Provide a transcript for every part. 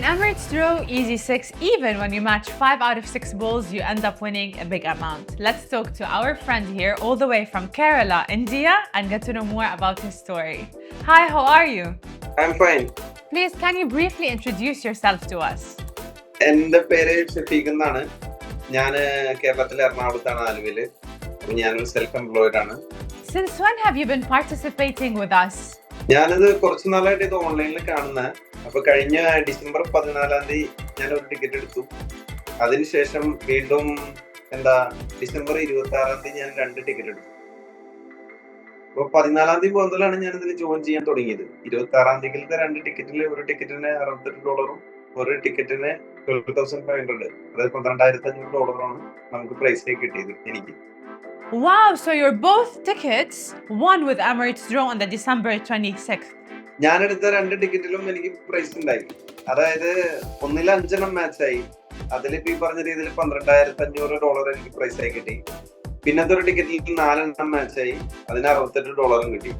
Emirates Draw Easy 6, even when you match 5 out of 6 balls, you end up winning a big amount. Let's talk to our friend here, all the way from Kerala, India, and get to know more about his story. Hi, how are you? I'm fine. Please, can you briefly introduce yourself to us? എൻ്റെ പേര് ഷഫീഖ് എന്നാണ്. ഞാൻ കേരളത്തിലെ എറണാകുളത്താണ്, ആലുവയിൽ. ഞാനൊരു self employed ആണ്. Since when have you been participating with us? ഞാനിത് കുറച്ച് നാളായിട്ട് ഇത് ഓൺലൈനിൽ കാണുന്ന. അപ്പൊ കഴിഞ്ഞ ഡിസംബർ 14 ഞാനൊരു ടിക്കറ്റ് എടുത്തു. അതിനുശേഷം വീണ്ടും ഡിസംബർ 26 ഞാൻ 2 ടിക്കറ്റ് എടുത്തു. അപ്പൊ 14 മുതലാണ് ഞാൻ ഇതിൽ ജോയിൻ ചെയ്യാൻ തുടങ്ങിയത്. 26 2 ടിക്കറ്റിൽ ഒരു ടിക്കറ്റിന് $68, ഒരു ടിക്കറ്റിന് $12,500, അതായത് $12,500 നമുക്ക് പ്രൈസിലേക്ക് കിട്ടിയത് എനിക്ക്. Wow, so your both tickets won with Emirates Draw on the December 26th. ഞാനെടുത്ത 2 ടിക്കറ്റിലും എനിക്ക് പ്രൈസ് ഉണ്ടായി. അതായത് ഒന്നിൽ 5 മാച്ചായി. അതിലിപ്പോ ഈ പറഞ്ഞ രീതിയിൽ $12,500 എനിക്ക് പ്രൈസായി കിട്ടി. പിന്നത്തെ ഒരു ടിക്കറ്റിൽ 4 മാച്ചായി, അതിന് $68 കിട്ടി.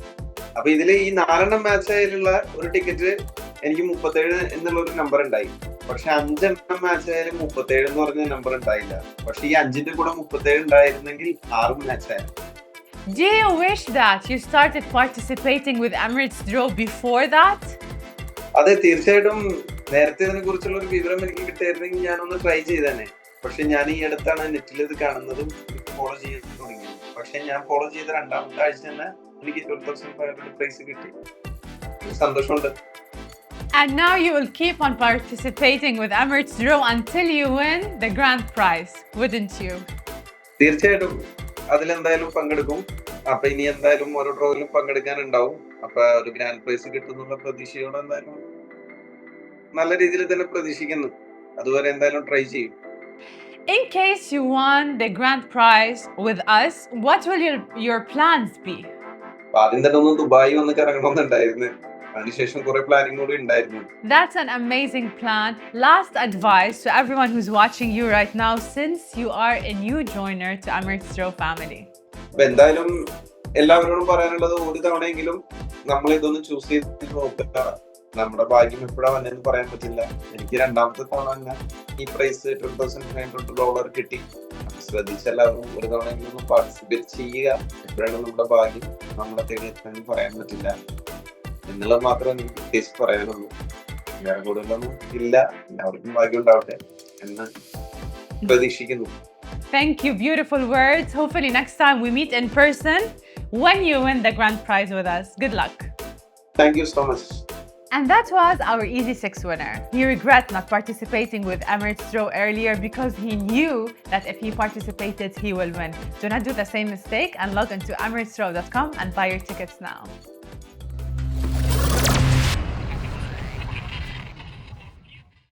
അപ്പൊ ഇതിൽ ഈ 4 മാച്ചായാലുള്ള ഒരു ടിക്കറ്റ് എനിക്ക് 37 എന്നുള്ള ഒരു നമ്പർ ഉണ്ടായി. പക്ഷെ 5 മാച്ചായാലും 37 എന്ന് പറഞ്ഞ നമ്പർ ഉണ്ടായില്ല. പക്ഷെ ഈ 5ന്റെ കൂടെ 37 ഉണ്ടായിരുന്നെങ്കിൽ 6 മാച്ചായിരുന്നു. Do you wish that you started participating with Emirates Draw before that? അതെ, തീർച്ചയായിട്ടും നേരത്തെ ഇതിനെ കുറിച്ചുള്ള ഒരു വിവരം എനിക്ക് കിട്ടിയിരുന്നെങ്കിൽ ഞാനൊന്ന് ട്രൈ ചെയ്തേനെ. പക്ഷെ ഞാൻ ഈ അടുത്താണ് നെറ്റിൽ ഇത് കാണുന്നതും ഫോളോ ചെയ്യാൻ തുടങ്ങിയത്. പക്ഷെ ഞാൻ ഫോളോ ചെയ്ത 2ാമത്തെ ആഴ്ച തന്നെ എനിക്ക് $12,500 പ്രൈസ് കിട്ടി. സന്തോഷമുണ്ട്. And now you will keep on participating with Emirates Draw until you win the grand prize, wouldn't you? തീർച്ചയായിട്ടും അതിലെന്തായാലും പങ്കെടുക്കും. അപ്പൊ ഇനി എന്തായാലും ഓരോ ഡ്രോയിലും പങ്കെടുക്കാനുണ്ടാവും. അപ്പൊ ഒരു ഗ്രാൻഡ് പ്രൈസ് കിട്ടുന്നുള്ള പ്രതീക്ഷയോടെ എന്തായാലും നല്ല രീതിയിൽ തന്നെ പ്രതീക്ഷിക്കുന്നു. അതുവരെ എന്തായാലും ട്രൈ ചെയ്യും. In case you won the grand prize with us, what will your plans be? ആദ്യം തന്നെ ഒന്ന് ദുബായി വന്ന് കറങ്ങണമെന്നുണ്ടായിരുന്നു. അതിനുശേഷം കുറെ പ്ലാനിങ് കൂടി ഉണ്ടായിരുന്നു. That's an amazing plan. Last advice to everyone who's watching you right now, since you are a new joiner to Emirates Draw family. അപ്പൊ എന്തായാലും എല്ലാവരോടും പറയാനുള്ളത്, ഒരു തവണയെങ്കിലും നമ്മൾ ഇതൊന്ന് ചൂസ് ചെയ്ത് നോക്കുക. നമ്മുടെ ഭാഗ്യം എപ്പോഴാ വന്നെന്ന് പറയാൻ പറ്റില്ല. എനിക്ക് 2ാമത്തെ തവണ തന്നെ ഈ പ്രൈസ് $12,500 കിട്ടി. ശ്രദ്ധിച്ചെല്ലാവരും ഒരു തവണയെങ്കിലും ഒന്ന് പാർട്ടിസിപ്പേറ്റ് ചെയ്യുക. എപ്പോഴാണ് നമ്മുടെ ഭാഗ്യം നമ്മളെ തേടി എത്താൻ പറയാൻ പറ്റില്ല എന്നുള്ളത് മാത്രമേ എനിക്ക് പ്രത്യേകിച്ച് പറയാനുള്ളൂ. വേറെ കൂടുതലൊന്നും ഇല്ല. എല്ലാവർക്കും ഭാഗ്യം ഉണ്ടാവട്ടെ എന്ന് പ്രതീക്ഷിക്കുന്നു. Thank you, beautiful words. Hopefully next time we meet in person when you win the grand prize with us. Good luck. Thank you so much. And that was our Easy 6 winner. He regrets not participating with Emirates Draw earlier because he knew that if he participated, he will win. Do not do the same mistake and log into emiratesdraw.com and buy your tickets now.